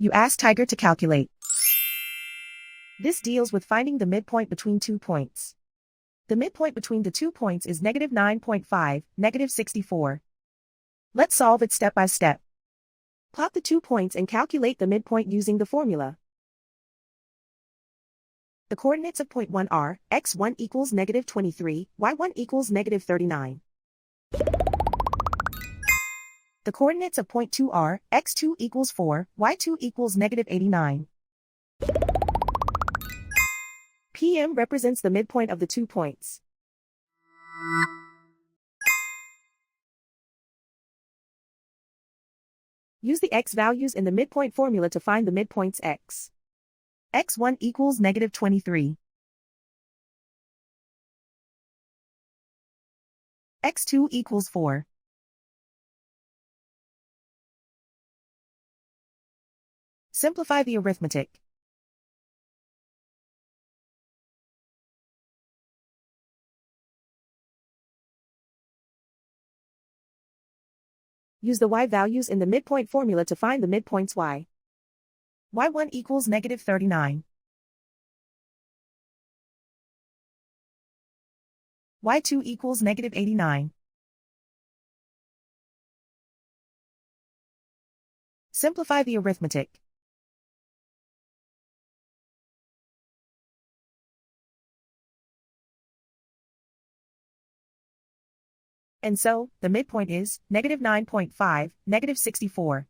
You ask Tiger to calculate. This deals with finding the midpoint between 2 points. The midpoint between the 2 points is -9.5, -64. Let's solve it step by step. Plot the 2 points and calculate the midpoint using the formula. The coordinates of point 1 are, x1 equals -23, y1 equals -39. The coordinates of point 2 are, x2 equals 4, y2 equals -89. PM represents the midpoint of the 2 points. Use the x values in the midpoint formula to find the midpoints x. x1 equals -23. x2 equals 4. Simplify the arithmetic. Use the y values in the midpoint formula to find the midpoints y. y1 equals -39. y2 equals -89. Simplify the arithmetic. And so, the midpoint is -9.5, -64.